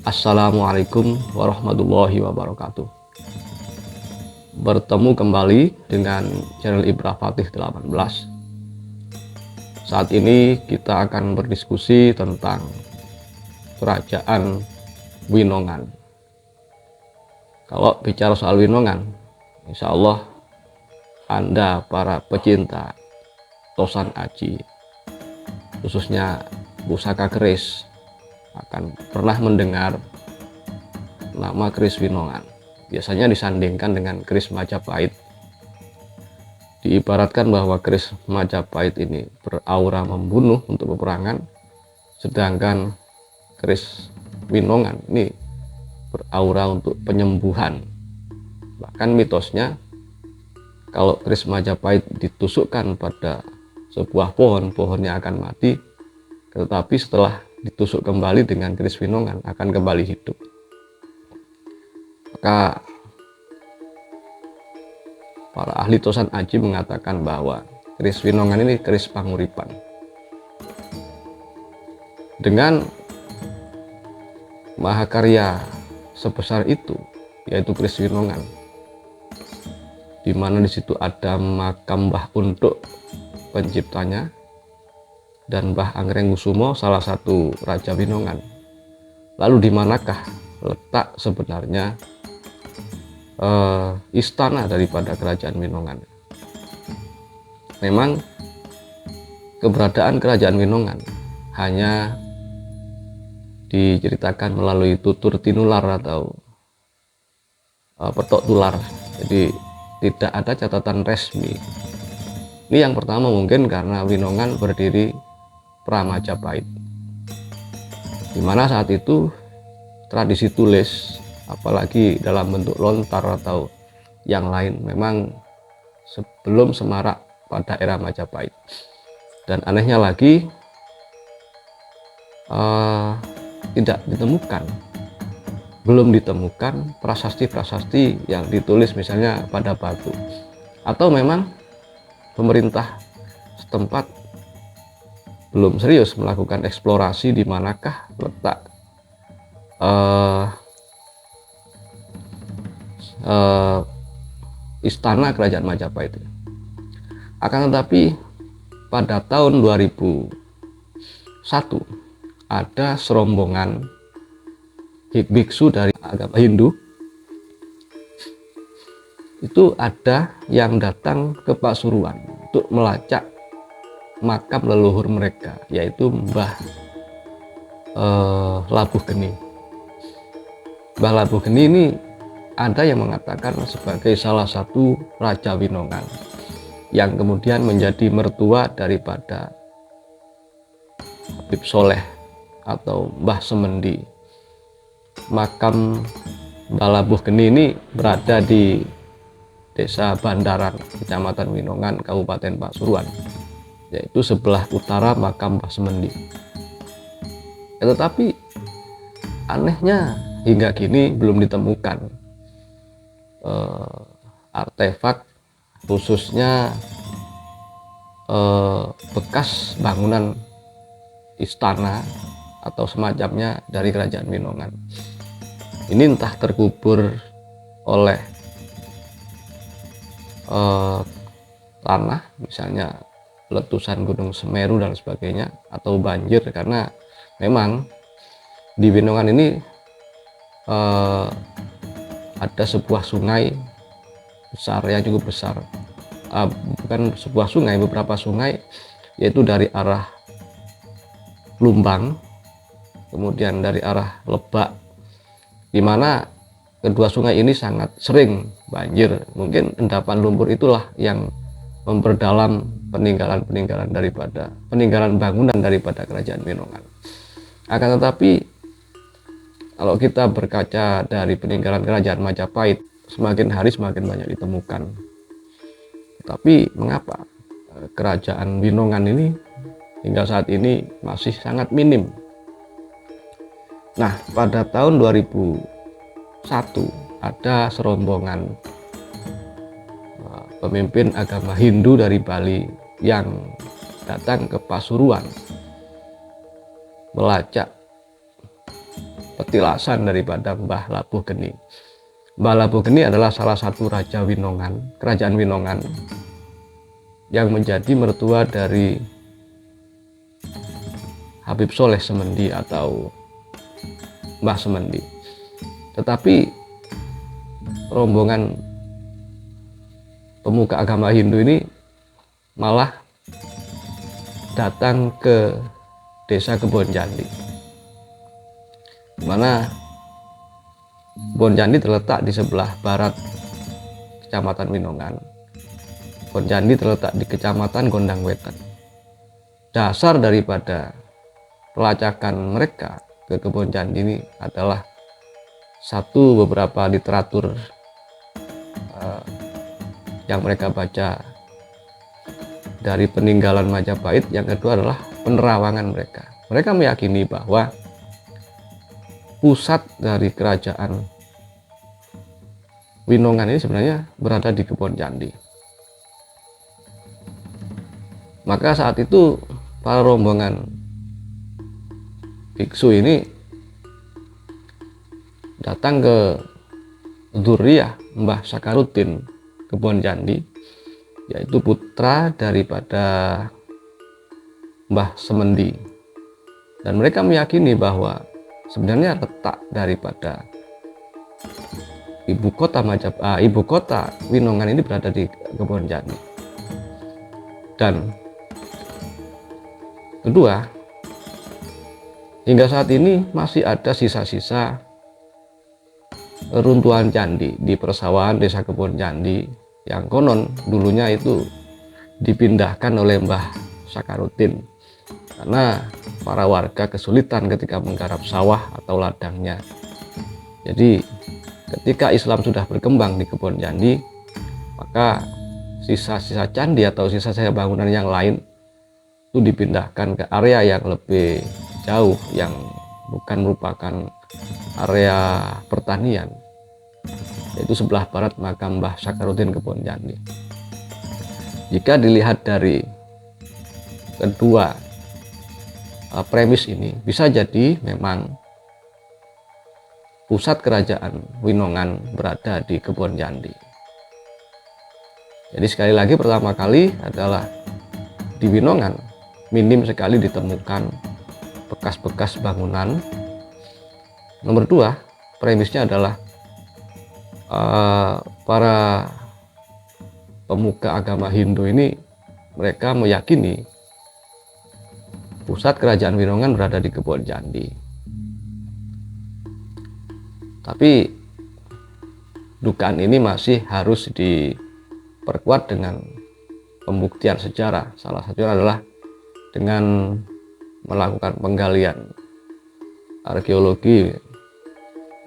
Assalamualaikum warahmatullahi wabarakatuh. Bertemu kembali dengan channel Ibra Fatih 18. Saat ini kita akan berdiskusi tentang kerajaan Winongan. Kalau bicara soal Winongan, insya Allah Anda para pecinta Tosan Aji, khususnya pusaka keris, akan pernah mendengar nama keris Winongan. Biasanya disandingkan dengan keris Majapahit. Diibaratkan bahwa keris Majapahit ini beraura membunuh untuk peperangan, sedangkan keris Winongan ini beraura untuk penyembuhan. Bahkan mitosnya, kalau keris Majapahit ditusukkan pada sebuah pohon, pohonnya akan mati, tetapi setelah ditusuk kembali dengan keris Winongan akan kembali hidup. Maka para ahli Tosan Aji mengatakan bahwa keris Winongan ini keris panguripan. Dengan mahakarya sebesar itu, yaitu keris Winongan, di mana di situ ada makam Mbah Untuk penciptanya dan Mbah Anggrengkusumo, salah satu raja Winongan. Lalu di manakah letak sebenarnya istana daripada kerajaan Winongan? Memang keberadaan kerajaan Winongan hanya diceritakan melalui tutur tinular atau petok tular, jadi tidak ada catatan resmi. Ini yang pertama, mungkin karena Winongan berdiri pra-Majapahit, dimana saat itu tradisi tulis, apalagi dalam bentuk lontar atau yang lain, memang sebelum semarak pada era Majapahit. Dan anehnya lagi, belum ditemukan prasasti-prasasti yang ditulis misalnya pada batu, atau memang pemerintah setempat belum serius melakukan eksplorasi di manakah letak istana kerajaan Majapahit. Akan tetapi pada tahun 2001 ada serombongan biksu dari agama Hindu, itu ada yang datang ke Pasuruan untuk melacak makam leluhur mereka, yaitu Mbah Labuh Geni. Mbah Labuh Geni ini ada yang mengatakan sebagai salah satu raja Winongan yang kemudian menjadi mertua daripada Habib Soleh atau Mbah Semendi. Makam Mbah Labuh Geni ini berada di Desa Bandaran, Kecamatan Winongan, Kabupaten Pasuruan, yaitu sebelah utara makam Mbah Semendi. Tetapi anehnya hingga kini belum ditemukan artefak, khususnya bekas bangunan istana atau semacamnya dari kerajaan Winongan. Ini entah terkubur oleh tanah, misalnya letusan Gunung Semeru dan sebagainya, atau banjir, karena memang di Winongan ini ada sebuah sungai besar, yang cukup besar, bukan sebuah sungai, beberapa sungai, yaitu dari arah Lumbang, kemudian dari arah Lebak, di mana kedua sungai ini sangat sering banjir. Mungkin endapan lumpur itulah yang memperdalam peninggalan bangunan daripada kerajaan Winongan. Akan tetapi kalau kita berkaca dari peninggalan kerajaan Majapahit, semakin hari semakin banyak ditemukan. Tapi mengapa kerajaan Winongan ini hingga saat ini masih sangat minim? Nah, pada tahun 2001 ada serombongan pemimpin agama Hindu dari Bali yang datang ke Pasuruan melacak petilasan daripada Mbah Labuh Geni. Mbah Labuh Geni adalah salah satu raja Winongan, kerajaan Winongan, yang menjadi mertua dari Habib Soleh Semendi atau Mbah Semendi. Tetapi rombongan pemuka agama Hindu ini malah datang ke desa Kebonjandi, di mana Kebonjandi terletak di sebelah barat Kecamatan Winongan. Kebonjandi terletak di Kecamatan Gondang Wetan. Dasar daripada pelacakan mereka ke Kebonjandi ini adalah satu, beberapa literatur yang mereka baca dari peninggalan Majapahit. Yang kedua adalah penerawangan mereka. Mereka meyakini bahwa pusat dari kerajaan Winongan ini sebenarnya berada di Kebonjandi. Maka saat itu para rombongan biksu ini datang ke Dzurriyyah Mbah Sakaruddin Kebonjandi, yaitu putra daripada Mbah Semendi, dan mereka meyakini bahwa sebenarnya letak daripada ibu kota Winongan ini berada di Kebonjandi. Dan kedua, hingga saat ini masih ada sisa-sisa runtuhan candi di persawahan desa Kebonjandi yang konon dulunya itu dipindahkan oleh Mbah Sakaruddin karena para warga kesulitan ketika menggarap sawah atau ladangnya. Jadi ketika Islam sudah berkembang di Kebonjandi, maka sisa-sisa candi atau sisa-sisa bangunan yang lain itu dipindahkan ke area yang lebih jauh, yang bukan merupakan area pertanian, yaitu sebelah barat makam Mbah Sakaruddin Kebonjandi. Jika dilihat dari kedua premis ini, bisa jadi memang pusat kerajaan Winongan berada di Kebonjandi. Jadi sekali lagi, pertama kali adalah di Winongan minim sekali ditemukan bekas-bekas bangunan. Nomor dua, premisnya adalah para pemuka agama Hindu ini, mereka meyakini pusat kerajaan Winongan berada di Kebonjandi. Tapi dugaan ini masih harus diperkuat dengan pembuktian sejarah. Salah satunya adalah dengan melakukan penggalian arkeologi.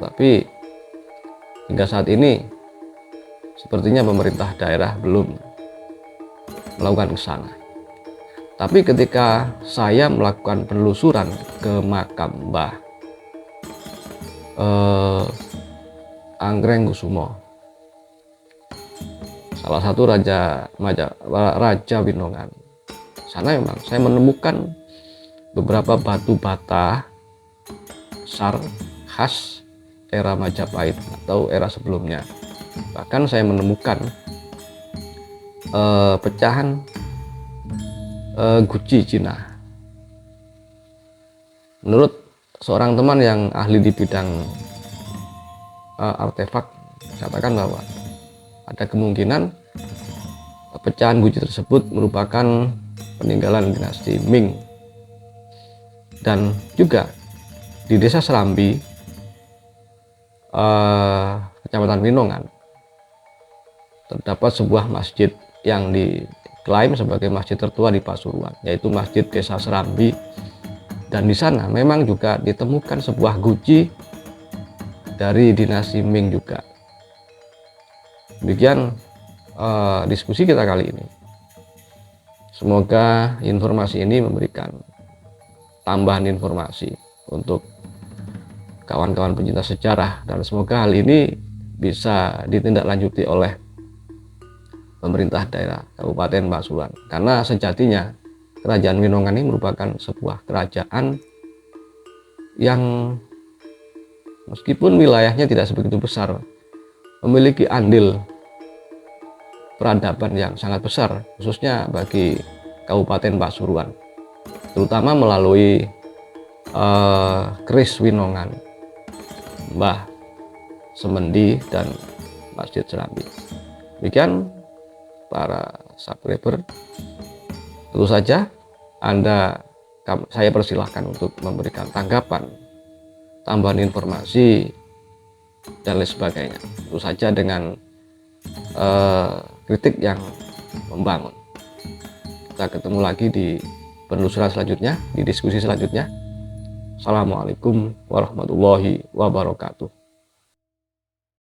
Tapi hingga saat ini sepertinya pemerintah daerah belum melakukan ke sana. Tapi ketika saya melakukan penelusuran ke makam Mbah Anggreng Kusumo, salah satu raja Winongan, sana memang saya menemukan beberapa batu bata besar khas era Majapahit atau era sebelumnya. Bahkan saya menemukan pecahan guci Cina. Menurut seorang teman yang ahli di bidang artefak, katakan bahwa ada kemungkinan pecahan guci tersebut merupakan peninggalan dinasti Ming. Dan juga di desa Serambi, Kecamatan Winongan, terdapat sebuah masjid yang diklaim sebagai masjid tertua di Pasuruan, yaitu Masjid Desa Serambi. Dan di sana memang juga ditemukan sebuah guci dari dinasti Ming juga. Demikian diskusi kita kali ini. Semoga informasi ini memberikan tambahan informasi untuk kawan-kawan pencinta sejarah, dan semoga hal ini bisa ditindaklanjuti oleh pemerintah daerah Kabupaten Pasuruan, karena sejatinya kerajaan Winongan ini merupakan sebuah kerajaan yang meskipun wilayahnya tidak sebegitu besar, memiliki andil peradaban yang sangat besar, khususnya bagi Kabupaten Pasuruan, terutama melalui keris Winongan, Mbah Semendi, dan Masjid Serambi. Demikian para subscriber, tentu saja saya persilahkan untuk memberikan tanggapan, tambahan informasi, dan lain sebagainya, tentu saja dengan kritik yang membangun. Kita ketemu lagi di penelusuran selanjutnya, di diskusi selanjutnya. Assalamualaikum warahmatullahi wabarakatuh.